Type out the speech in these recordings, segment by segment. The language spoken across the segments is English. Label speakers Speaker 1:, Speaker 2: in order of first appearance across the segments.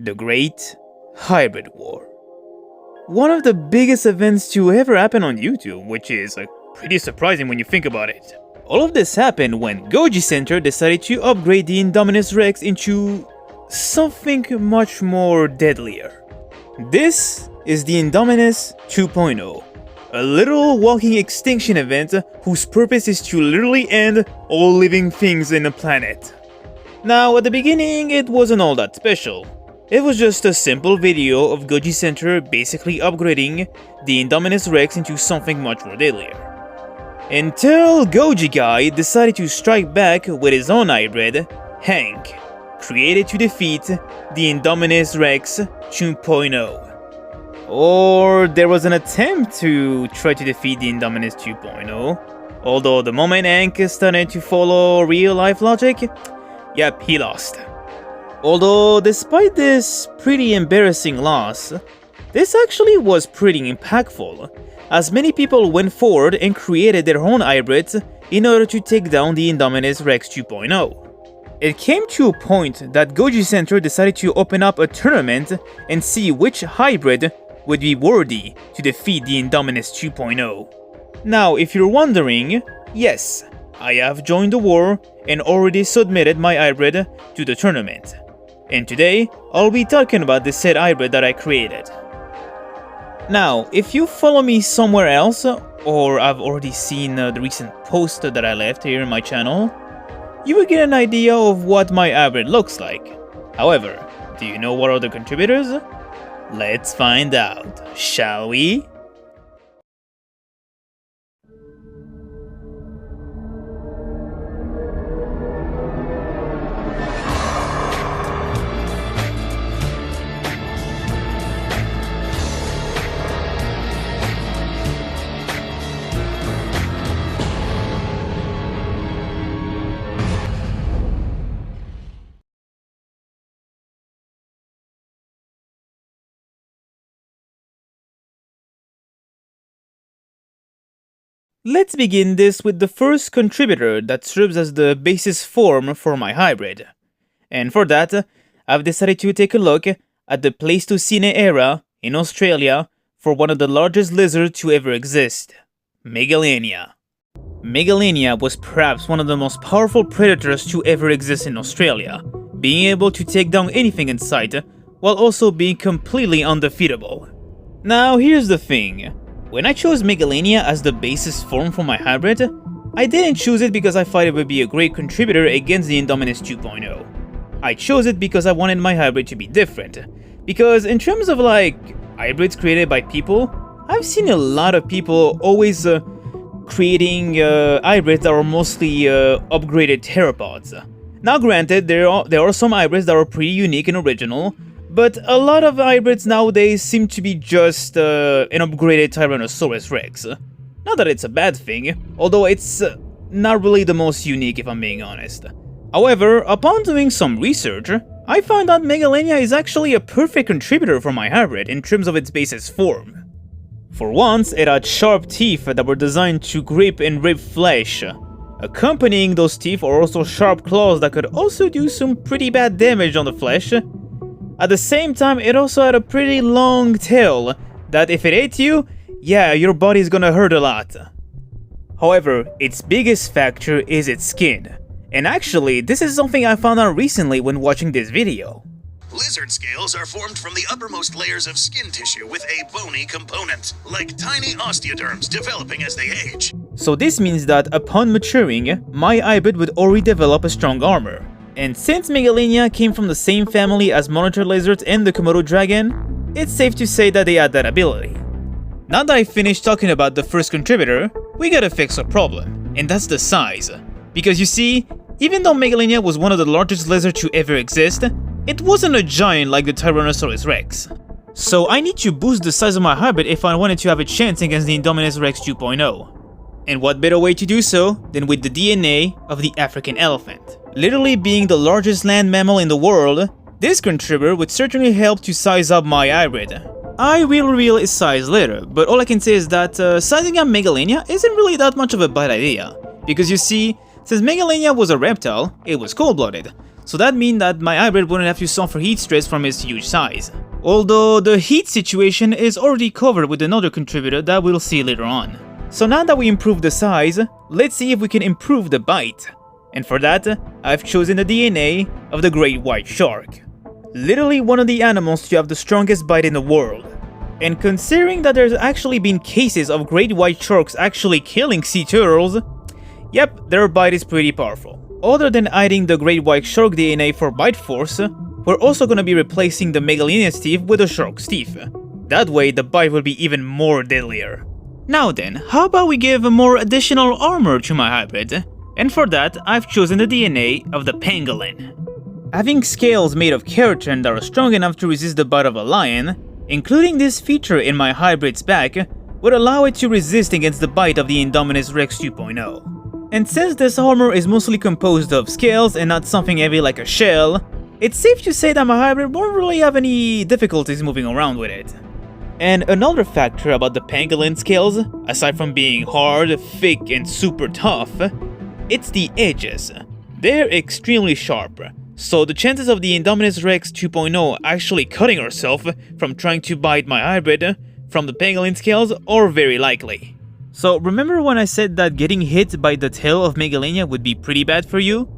Speaker 1: The Great Hybrid War. One of the biggest events to ever happen on YouTube, which is pretty surprising when you think about it. All of this happened when Goji Center decided to upgrade the Indominus Rex into something much more deadlier. This is the Indominus 2.0, a literal walking extinction event whose purpose is to literally end all living things in the planet. Now, at the beginning, it wasn't all that special. It was just a simple video of Goji Center basically upgrading the Indominus Rex into something much more deadlier. Until Goji Guy decided to strike back with his own hybrid, Hank, created to defeat the Indominus Rex 2.0. Or there was an attempt to try to defeat the Indominus 2.0, although the moment Hank started to follow real-life logic, yep, he lost. Although, despite this pretty embarrassing loss, this actually was pretty impactful, as many people went forward and created their own hybrids in order to take down the Indominus Rex 2.0. It came to a point that Goji Center decided to open up a tournament and see which hybrid would be worthy to defeat the Indominus 2.0. Now, if you're wondering, yes, I have joined the war and already submitted my hybrid to the tournament. And today, I'll be talking about the said hybrid that I created. Now, if you follow me somewhere else, or I've already seen the recent post that I left here in my channel, you will get an idea of what my hybrid looks like. However, do you know what are the contributors? Let's find out, shall we? Let's begin this with the first contributor that serves as the basis form for my hybrid. And for that, I've decided to take a look at the Pleistocene era in Australia for one of the largest lizards to ever exist, Megalania. Megalania was perhaps one of the most powerful predators to ever exist in Australia, being able to take down anything in sight while also being completely undefeatable. Now here's the thing. When I chose Megalania as the basis form for my hybrid, I didn't choose it because I thought it would be a great contributor against the Indominus 2.0. I chose it because I wanted my hybrid to be different. Because in terms of hybrids created by people, I've seen a lot of people always creating hybrids that are mostly upgraded theropods. Now granted, there are some hybrids that are pretty unique and original, but a lot of hybrids nowadays seem to be just an upgraded Tyrannosaurus Rex. Not that it's a bad thing, although it's not really the most unique if I'm being honest. However, upon doing some research, I found out Megalania is actually a perfect contributor for my hybrid in terms of its basis form. For once, it had sharp teeth that were designed to grip and rip flesh. Accompanying those teeth are also sharp claws that could also do some pretty bad damage on the flesh. At the same time, it also had a pretty long tail that if it ate you, yeah, your body's gonna hurt a lot. However, its biggest factor is its skin. And actually, this is something I found out recently when watching this video.
Speaker 2: Lizard scales are formed from the uppermost layers of skin tissue with a bony component, like tiny osteoderms developing as they age.
Speaker 1: So this means that upon maturing, my hybrid would already develop a strong armor. And since Megalania came from the same family as monitor lizards and the Komodo dragon, it's safe to say that they had that ability. Now that I finished talking about the first contributor, we gotta fix a problem, and that's the size. Because you see, even though Megalania was one of the largest lizards to ever exist, it wasn't a giant like the Tyrannosaurus Rex. So I need to boost the size of my hybrid if I wanted to have a chance against the Indominus Rex 2.0. And what better way to do so than with the DNA of the African elephant. Literally being the largest land mammal in the world, this contributor would certainly help to size up my hybrid. I will reveal its size later, but all I can say is that sizing up Megalania isn't really that much of a bad idea. Because you see, since Megalania was a reptile, it was cold-blooded. So that means that my hybrid wouldn't have to suffer heat stress from its huge size. Although the heat situation is already covered with another contributor that we'll see later on. So now that we improved the size, let's see if we can improve the bite. And for that, I've chosen the DNA of the great white shark. Literally one of the animals to have the strongest bite in the world. And considering that there's actually been cases of great white sharks actually killing sea turtles, yep, their bite is pretty powerful. Other than adding the great white shark DNA for bite force, we're also gonna be replacing the Megalinia's teeth with the shark's teeth. That way the bite will be even more deadlier. Now then, how about we give more additional armor to my hybrid? And for that, I've chosen the DNA of the pangolin. Having scales made of keratin that are strong enough to resist the bite of a lion, including this feature in my hybrid's back, would allow it to resist against the bite of the Indominus Rex 2.0. And since this armor is mostly composed of scales and not something heavy like a shell, it's safe to say that my hybrid won't really have any difficulties moving around with it. And another factor about the pangolin scales, aside from being hard, thick, and super tough, it's the edges. They're extremely sharp, so the chances of the Indominus Rex 2.0 actually cutting herself from trying to bite my hybrid from the pangolin scales are very likely. So remember when I said that getting hit by the tail of Megalinia would be pretty bad for you?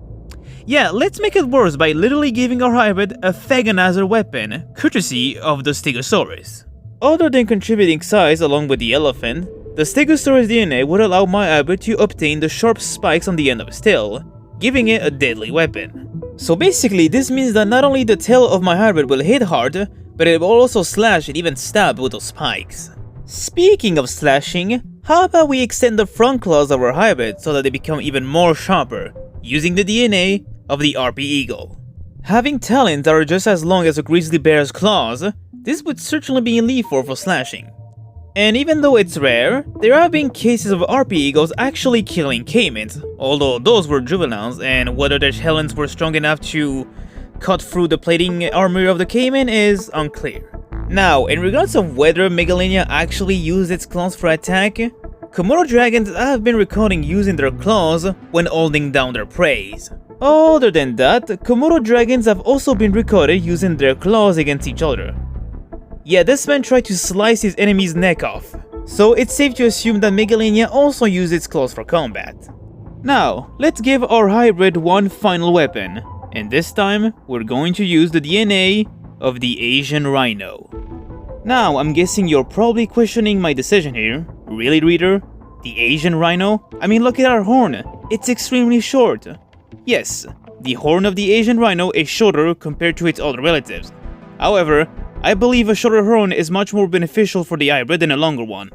Speaker 1: Yeah, let's make it worse by literally giving our hybrid a Faganazer weapon, courtesy of the Stegosaurus. Other than contributing size along with the elephant, the Stegosaurus DNA would allow my hybrid to obtain the sharp spikes on the end of its tail, giving it a deadly weapon. So basically, this means that not only the tail of my hybrid will hit hard, but it will also slash and even stab with those spikes. Speaking of slashing, how about we extend the front claws of our hybrid so that they become even more sharper, using the DNA of the RP Eagle. Having talons that are just as long as a grizzly bear's claws, this would certainly be lethal for slashing. And even though it's rare, there have been cases of RP Eagles actually killing caimans, although those were juveniles, and whether their talons were strong enough to cut through the plating armor of the caiman is unclear. Now, in regards of whether Megalinia actually used its claws for attack, Komodo dragons have been recording using their claws when holding down their prey. Other than that, Komodo dragons have also been recorded using their claws against each other. Yeah, this man tried to slice his enemy's neck off, so it's safe to assume that Megalinia also used its claws for combat. Now, let's give our hybrid one final weapon, and this time we're going to use the DNA of the Asian rhino. Now, I'm guessing you're probably questioning my decision here. Really, reader? The Asian rhino? I mean, look at our horn. It's extremely short. Yes, the horn of the Asian rhino is shorter compared to its other relatives. However, I believe a shorter horn is much more beneficial for the hybrid than a longer one.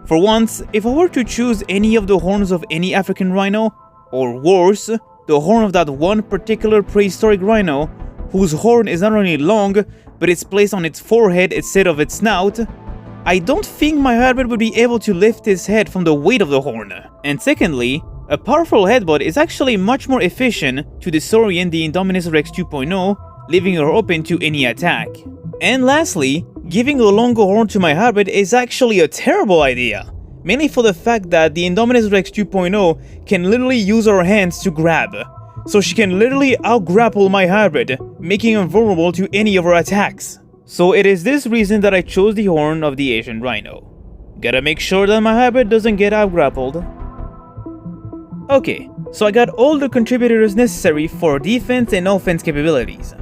Speaker 1: For once, if I were to choose any of the horns of any African rhino, or worse, the horn of that one particular prehistoric rhino, whose horn is not only long, but it's placed on its forehead instead of its snout, I don't think my hybrid would be able to lift his head from the weight of the horn. And secondly, a powerful headbutt is actually much more efficient to disorient the Indominus Rex 2.0, leaving her open to any attack. And lastly, giving a longer horn to my hybrid is actually a terrible idea, mainly for the fact that the Indominus Rex 2.0 can literally use her hands to grab, so she can literally out-grapple my hybrid, making him vulnerable to any of her attacks. So it is this reason that I chose the horn of the Asian rhino. Gotta make sure that my hybrid doesn't get out-grappled. Okay, so I got all the contributors necessary for defense and offense capabilities.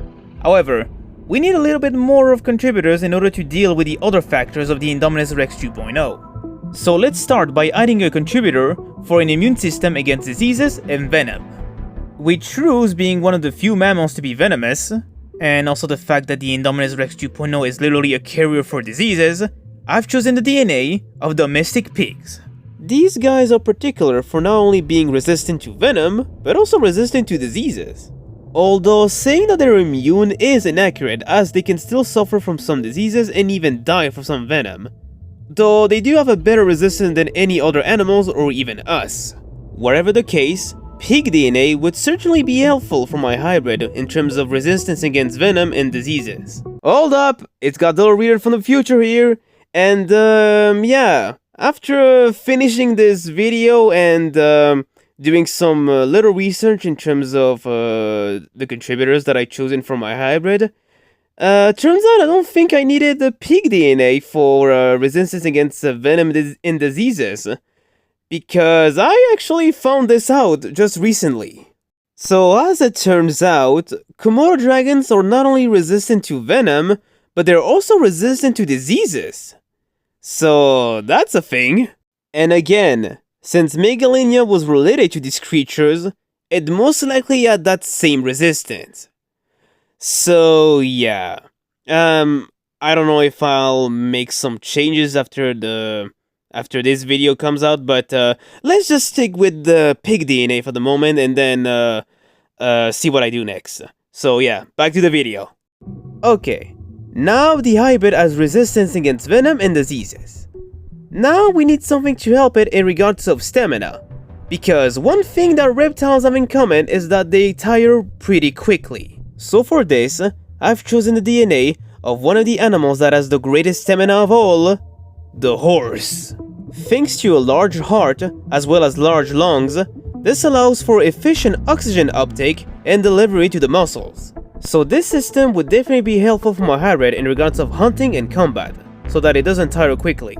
Speaker 1: However, we need a little bit more of contributors in order to deal with the other factors of the Indominus Rex 2.0. So let's start by adding a contributor for an immune system against diseases and venom. With shrews being one of the few mammals to be venomous, and also the fact that the Indominus Rex 2.0 is literally a carrier for diseases, I've chosen the DNA of domestic pigs. These guys are particular for not only being resistant to venom, but also resistant to diseases. Although saying that they're immune is inaccurate, as they can still suffer from some diseases and even die from some venom. Though they do have a better resistance than any other animals or even us. Whatever the case, pig DNA would certainly be helpful for my hybrid in terms of resistance against venom and diseases. Hold up, it's got the reader from the future here, and yeah, after finishing this video and
Speaker 3: doing some little research in terms of the contributors that I chosen for my hybrid. Turns out I don't think I needed the pig DNA for resistance against venom in diseases, because I actually found this out just recently. So as it turns out, Komodo dragons are not only resistant to venom, but they're also resistant to diseases. So that's a thing. And again, since Megalania was related to these creatures, it most likely had that same resistance. So yeah, I don't know if I'll make some changes after this video comes out, but let's just stick with the pig DNA for the moment and then see what I do next. So yeah, back to the video. Okay, now the hybrid has resistance against venom and diseases. Now we need something to help it in regards of stamina, because one thing that reptiles have in common is that they tire pretty quickly. So for this, I've chosen the DNA of one of the animals that has the greatest stamina of all, the horse. Thanks to a large heart, as well as large lungs, this allows for efficient oxygen uptake and delivery to the muscles. So this system would definitely be helpful for my hybrid in regards of hunting and combat, so that it doesn't tire quickly.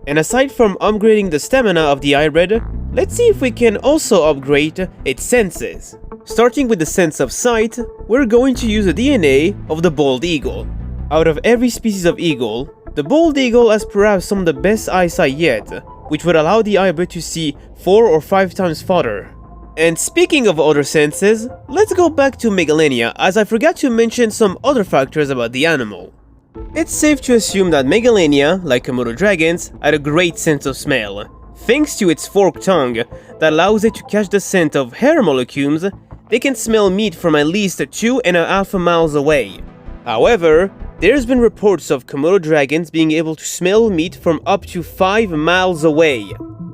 Speaker 3: And aside from upgrading the stamina of the hybrid, let's see if we can also upgrade its senses. Starting with the sense of sight, we're going to use the DNA of the bald eagle. Out of every species of eagle, the bald eagle has perhaps some of the best eyesight yet, which would allow the hybrid to see 4 or 5 times farther. And speaking of other senses, let's go back to Megalania, as I forgot to mention some other factors about the animal. It's safe to assume that Megalania, like Komodo dragons, had a great sense of smell. Thanks to its forked tongue that allows it to catch the scent of hair molecules, they can smell meat from at least 2.5 miles away. However, there's been reports of Komodo dragons being able to smell meat from up to 5 miles away.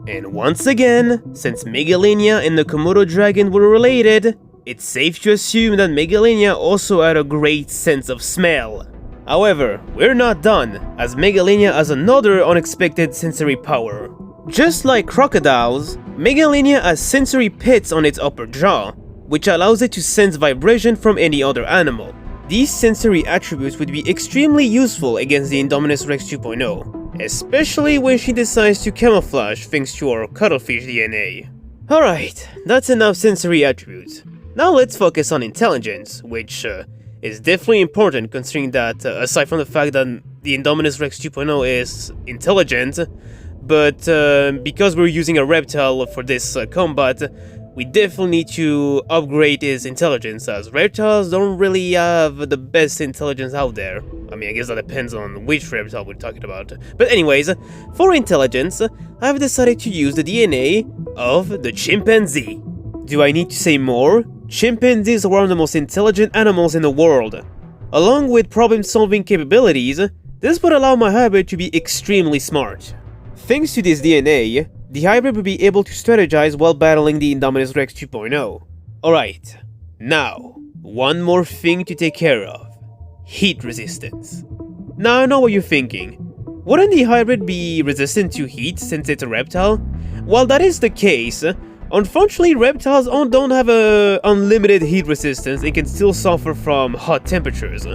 Speaker 3: And once again, since Megalania and the Komodo dragon were related, it's safe to assume that Megalania also had a great sense of smell. However, we're not done, as Megalania has another unexpected sensory power. Just like crocodiles, Megalania has sensory pits on its upper jaw, which allows it to sense vibration from any other animal. These sensory attributes would be extremely useful against the Indominus Rex 2.0, especially when she decides to camouflage thanks to our cuttlefish DNA. Alright, that's enough sensory attributes. Now let's focus on intelligence, which is definitely important considering that aside from the fact that the Indominus Rex 2.0 is intelligent, but because we're using a reptile for this combat, we definitely need to upgrade his intelligence, as reptiles don't really have the best intelligence out there. I mean, I guess that depends on which reptile we're talking about. But anyways, for intelligence, I've decided to use the DNA of the chimpanzee. Do I need to say more? Chimpanzees are one of the most intelligent animals in the world. Along with problem-solving capabilities, this would allow my hybrid to be extremely smart. Thanks to this DNA, the hybrid will be able to strategize while battling the Indominus Rex 2.0. Alright, now, one more thing to take care of. Heat resistance. Now I know what you're thinking. Wouldn't the hybrid be resistant to heat since it's a reptile? While that is the case, unfortunately reptiles don't have a unlimited heat resistance and can still suffer from hot temperatures.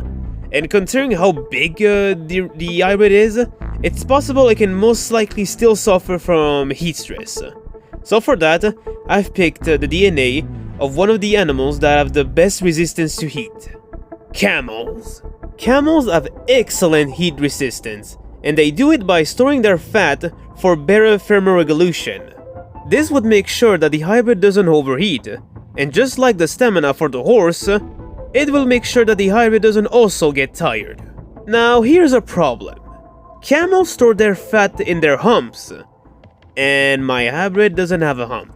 Speaker 3: And considering how big the hybrid is, it's possible it can most likely still suffer from heat stress. So for that, I've picked the DNA of one of the animals that have the best resistance to heat. Camels. Camels have excellent heat resistance, and they do it by storing their fat for better thermoregulation. This would make sure that the hybrid doesn't overheat, and just like the stamina for the horse, it will make sure that the hybrid doesn't also get tired. Now here's a problem. Camels store their fat in their humps, and my hybrid doesn't have a hump.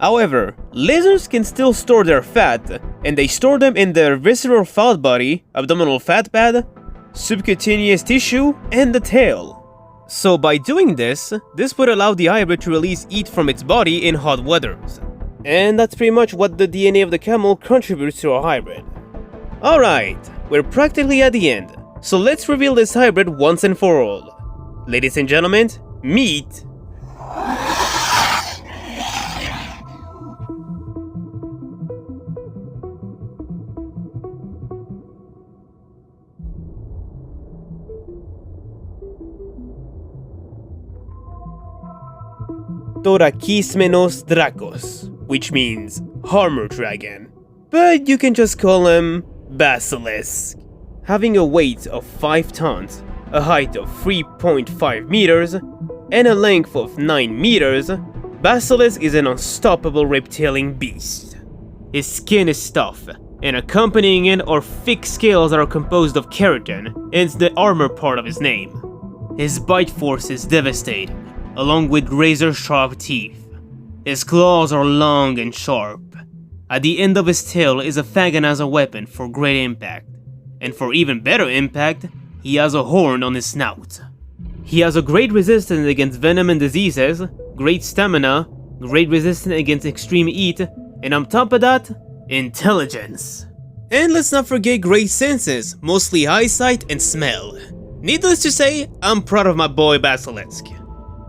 Speaker 3: However, lizards can still store their fat, and they store them in their visceral fat body, abdominal fat pad, subcutaneous tissue, and the tail. So by doing this would allow the hybrid to release heat from its body in hot weathers. And that's pretty much what the DNA of the camel contributes to a hybrid. Alright, we're practically at the end. So let's reveal this hybrid once and for all. Ladies and gentlemen, meet Thoracismenos Dracos, which means armor dragon. But you can just call him Basilisk. Having a weight of 5 tons, a height of 3.5 meters, and a length of 9 meters, Basilisk is an unstoppable reptilian beast. His skin is tough, and accompanying it are thick scales that are composed of keratin, hence the armor part of his name. His bite force is devastating, along with razor-sharp teeth. His claws are long and sharp. At the end of his tail is a faggot as a weapon for great impact, and for even better impact, he has a horn on his snout. He has a great resistance against venom and diseases, great stamina, great resistance against extreme heat, and on top of that, intelligence. And let's not forget great senses, mostly eyesight and smell. Needless to say, I'm proud of my boy Basilisk.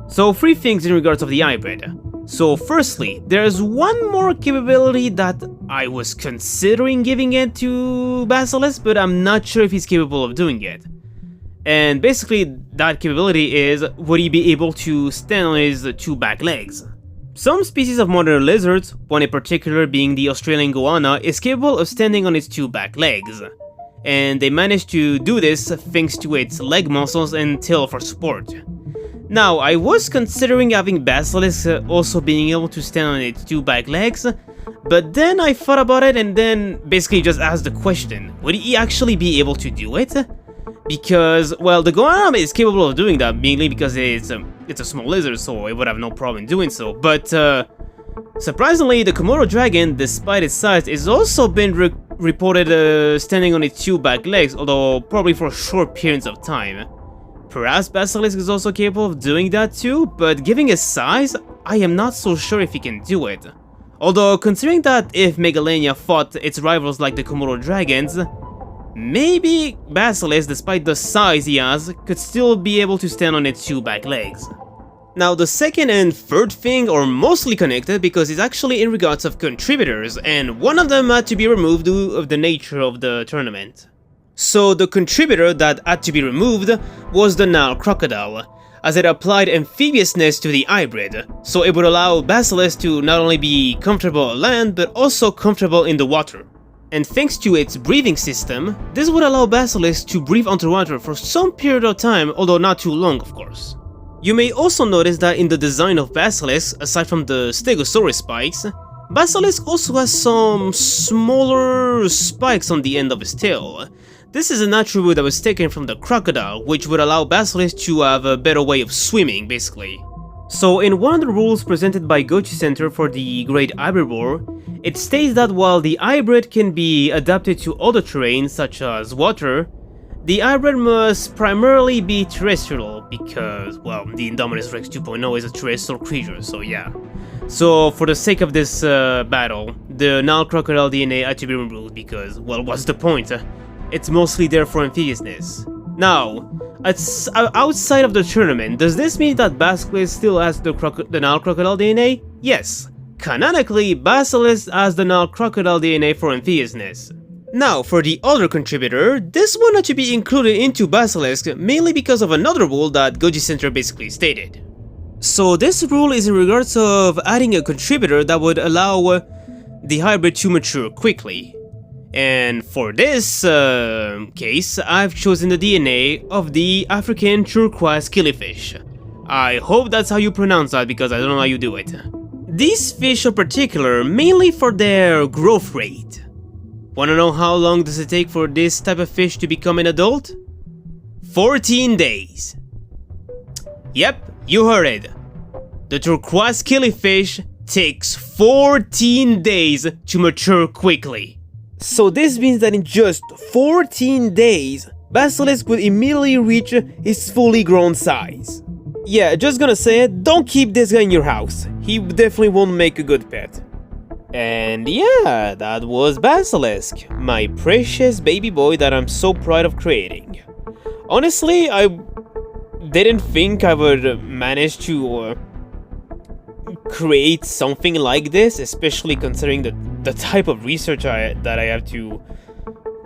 Speaker 3: So 3 things in regards of the hybrid. So firstly, there's one more capability that I was considering giving it to Basilisk, but I'm not sure if he's capable of doing it. And basically, that capability is, would he be able to stand on his 2 back legs? Some species of modern lizards, one in particular being the Australian goanna, is capable of standing on its 2 back legs. And they managed to do this thanks to its leg muscles and tail for support. Now, I was considering having Basilisk also being able to stand on its 2 back legs, but then I thought about it and then basically just asked the question, would he actually be able to do it? Because, well, the goanna is capable of doing that, mainly because it's a small lizard, so it would have no problem doing so, but surprisingly, the Komodo dragon, despite its size, is also been reported standing on its 2 back legs, although probably for short periods of time. Perhaps Basilisk is also capable of doing that too, but given his size, I am not so sure if he can do it. Although, considering that if Megalania fought its rivals like the Komodo dragons, maybe Basilisk, despite the size he has, could still be able to stand on its 2 back legs. Now, the second and third thing are mostly connected because it's actually in regards of contributors, and one of them had to be removed due to the nature of the tournament. So the contributor that had to be removed was the Nile crocodile, as it applied amphibiousness to the hybrid, so it would allow Basilisk to not only be comfortable on land, but also comfortable in the water. And thanks to its breathing system, this would allow Basilisk to breathe underwater for some period of time, although not too long of course. You may also notice that in the design of Basilisk, aside from the Stegosaurus spikes, Basilisk also has some smaller spikes on the end of his tail. This is an attribute that was taken from the crocodile, which would allow Basilisk to have a better way of swimming, basically. So in one of the rules presented by Gochi Center for the Great Herbivore, it states that while the hybrid can be adapted to other terrains such as water, the hybrid must primarily be terrestrial because, well, the Indominus Rex 2.0 is a terrestrial creature, so yeah. So for the sake of this battle, the Nile crocodile DNA had to be removed because, well, what's the point? It's mostly there for amphibiousness. Now, outside of the tournament, does this mean that Basilisk still has the Nile crocodile DNA? Yes. Canonically, Basilisk has the Nile crocodile DNA for amphibiousness. Now, for the other contributor, this one had to be included into Basilisk mainly because of another rule that Gochi Center basically stated. So this rule is in regards of adding a contributor that would allow the hybrid to mature quickly. And for this case, I've chosen the DNA of the African turquoise killifish. I hope that's how you pronounce that because I don't know how you do it. These fish are particular mainly for their growth rate. Wanna know how long does it take for this type of fish to become an adult? 14 days. Yep, you heard it. The turquoise killifish takes 14 days to mature quickly. So this means that in just 14 days, Basilisk would immediately reach his fully grown size. Yeah, just gonna say it, don't keep this guy in your house. He definitely won't make a good pet. And yeah, that was Basilisk, my precious baby boy that I'm so proud of creating. Honestly, I didn't think I would manage to create something like this, especially considering the type of research that I have to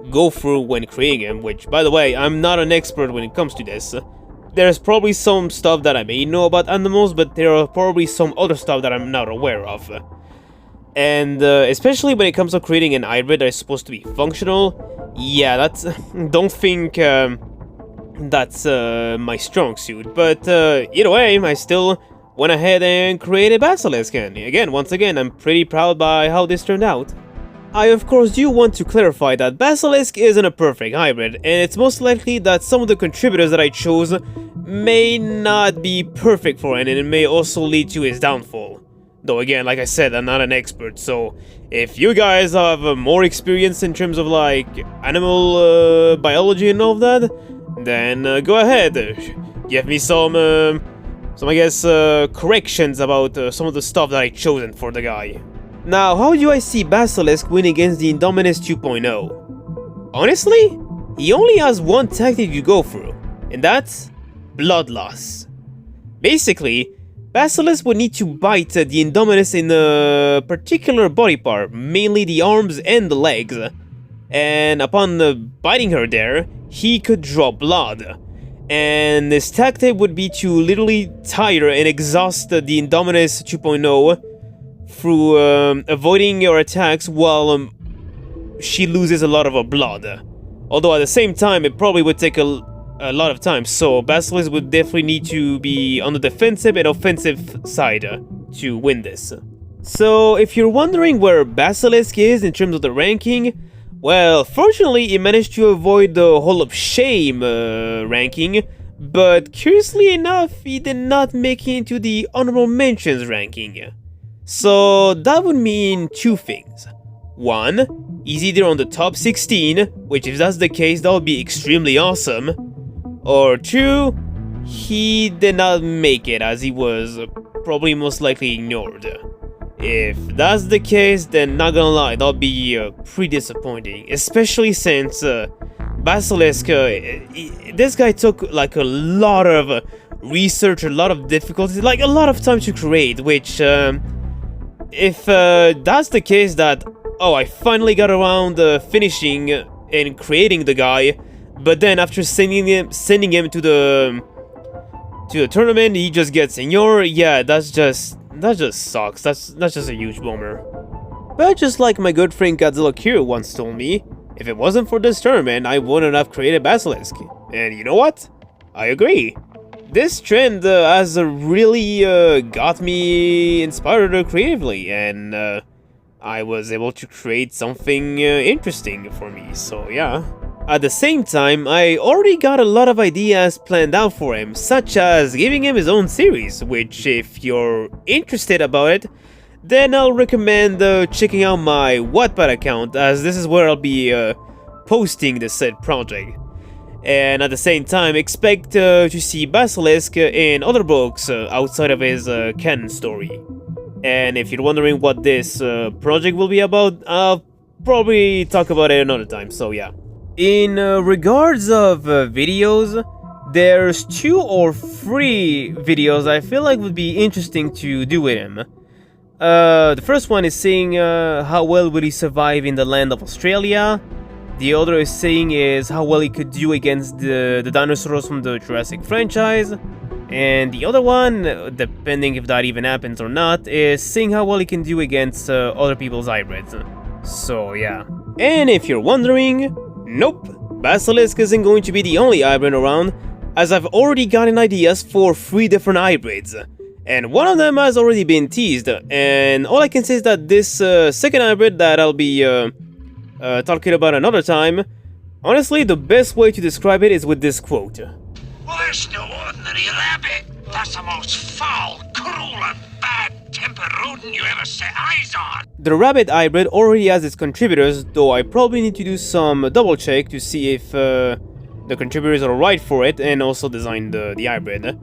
Speaker 3: go through when creating him, which, by the way, I'm not an expert when it comes to this. There's probably some stuff that I may know about animals, but there are probably some other stuff that I'm not aware of. And especially when it comes to creating an hybrid that is supposed to be functional, yeah, that's... don't think that's my strong suit. But either way, I still went ahead and created Basilisk, and once again, I'm pretty proud by how this turned out. I of course do want to clarify that Basilisk isn't a perfect hybrid, and it's most likely that some of the contributors that I chose may not be perfect for it, and it may also lead to his downfall. Though again, like I said, I'm not an expert, so if you guys have more experience in terms of like animal biology and all of that, then go ahead, give me some I guess corrections about some of the stuff that I chosen for the guy. Now, how do I see Basilisk win against the Indominus 2.0? Honestly, he only has one tactic to go through, and that's blood loss. Basically, Basilisk would need to bite the Indominus in a particular body part, mainly the arms and the legs, and upon biting her there, he could draw blood. And his tactic would be to literally tire and exhaust the Indominus 2.0 through avoiding your attacks while she loses a lot of her blood. Although at the same time, it probably would take a lot of time, so Basilisk would definitely need to be on the defensive and offensive side to win this. So if you're wondering where Basilisk is in terms of the ranking, well, fortunately he managed to avoid the Hall of Shame ranking, but curiously enough, he did not make it into the Honorable Mentions ranking. So that would mean two things. One, he's either on the top 16, which if that's the case, that would be extremely awesome. Or two, he did not make it as he was probably most likely ignored. If that's the case, then not gonna lie, that'll be pretty disappointing. Especially since Basilisk, this guy took like a lot of research, a lot of difficulties, like a lot of time to create, which... if that's the case that, oh, I finally got around finishing and creating the guy, but then after sending him to the tournament, he just gets ignored, yeah, that just sucks. That's just a huge bummer. But just like my good friend Godzilla Kiro once told me, if it wasn't for this tournament, I wouldn't have created Basilisk. And you know what? I agree. This trend has really got me inspired creatively, and I was able to create something interesting for me, so yeah. At the same time, I already got a lot of ideas planned out for him, such as giving him his own series, which if you're interested about it, then I'll recommend checking out my Wattpad account, as this is where I'll be posting the said project. And at the same time, expect to see Basilisk in other books outside of his canon story. And if you're wondering what this project will be about, I'll probably talk about it another time, so yeah. In regards of videos, there's 2 or 3 videos I feel like would be interesting to do with him. The first one is seeing how well would he survive in the land of Australia. The other is saying is how well he could do against the dinosaurs from the Jurassic franchise. And the other one, depending if that even happens or not, is seeing how well he can do against other people's hybrids. So yeah. And if you're wondering, nope, Basilisk isn't going to be the only hybrid around, as I've already gotten ideas for 3 different hybrids. And one of them has already been teased, and all I can say is that this second hybrid that I'll be talking about another time, honestly, the best way to describe it is with this quote.
Speaker 4: Well, that's no ordinary rabbit. That's the most foul, cruel, and bad-tempered rodent you ever set eyes on.
Speaker 3: The rabbit hybrid already has its contributors, though I probably need to do some double check to see if the contributors are right for it, and also design the hybrid.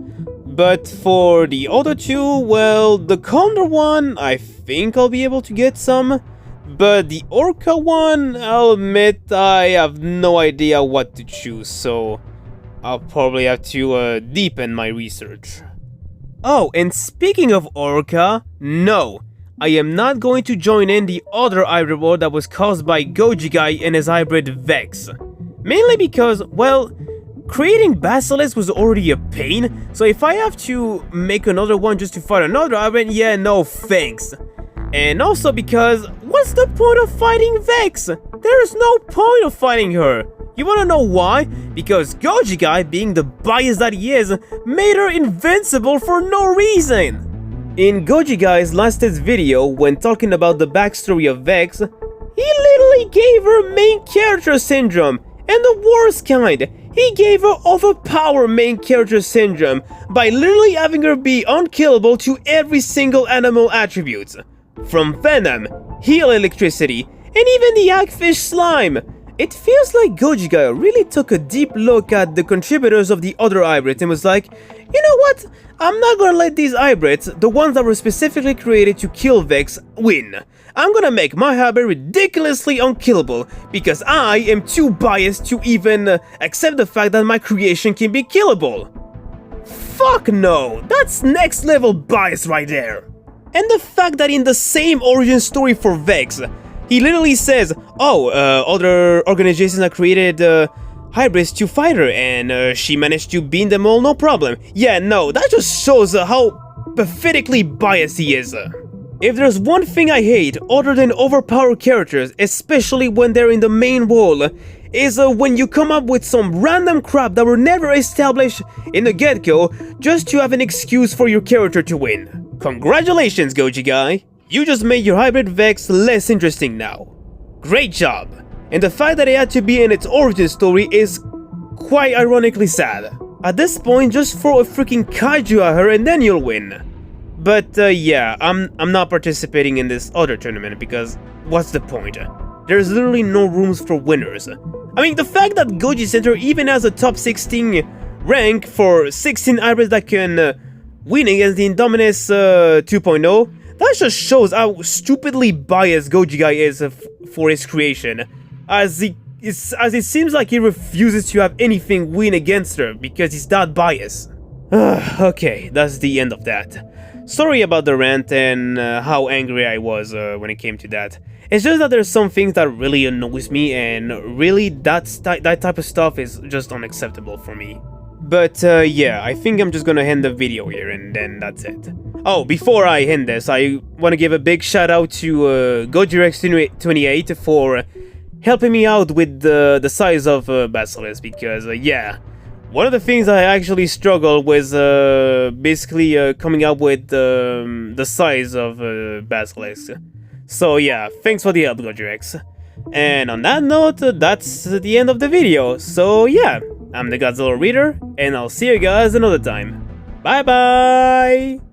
Speaker 3: But for the other 2, well, the condor one, I think I'll be able to get some. But the orca one, I'll admit I have no idea what to choose, so I'll probably have to deepen my research. Oh, and speaking of orca, no, I am not going to join in the other hybrid war that was caused by Goji Guy and his hybrid Vex. Mainly because, well, creating Basilisk was already a pain, so if I have to make another one just to fight another hybrid, yeah, no thanks. And also because, what's the point of fighting Vex? There's no point of fighting her. You wanna know why? Because Goji Guy, being the bias that he is, made her invincible for no reason. In Goji Guy's latest video, when talking about the backstory of Vex, he literally gave her main character syndrome, and the worst kind. He gave her overpowered main character syndrome by literally having her be unkillable to every single animal attribute. From venom, heal electricity, and even the hagfish slime. It feels like Goji Guy really took a deep look at the contributors of the other hybrids and was like, you know what, I'm not gonna let these hybrids, the ones that were specifically created to kill Vex, win. I'm gonna make my hybrid ridiculously unkillable because I am too biased to even accept the fact that my creation can be killable. Fuck no, that's next level bias right there. And the fact that in the same origin story for Vex, he literally says, oh, other organizations have created hybrids to fight her, and she managed to beat them all, no problem. Yeah, no, that just shows how pathetically biased he is. If there's one thing I hate other than overpowered characters, especially when they're in the main role, is when you come up with some random crap that were never established in the get-go just to have an excuse for your character to win. Congratulations, Goji Guy! You just made your hybrid Vex less interesting now. Great job! And the fact that it had to be in its origin story is quite ironically sad. At this point, just throw a freaking kaiju at her and then you'll win. But yeah, I'm not participating in this other tournament because what's the point? There's literally no rooms for winners. I mean, the fact that Goji Center even has a top 16 rank for 16 hybrids that can win against the Indominus 2.0, that just shows how stupidly biased Goji Guy is for his creation, as it seems like he refuses to have anything win against her because he's that biased. Okay, that's the end of that. Sorry about the rant and how angry I was when it came to that. It's just that there's some things that really annoys me, and really that type of stuff is just unacceptable for me. But yeah, I think I'm just gonna end the video here and then that's it. Oh, before I end this, I want to give a big shout out to GojiRex28 for helping me out with the size of Basilisk, because yeah, one of the things I actually struggled was basically coming up with the size of Basilisk. So yeah, thanks for the help, GojiRex. And on that note, that's the end of the video. So yeah, I'm the Godzilla Reader, and I'll see you guys another time. Bye bye!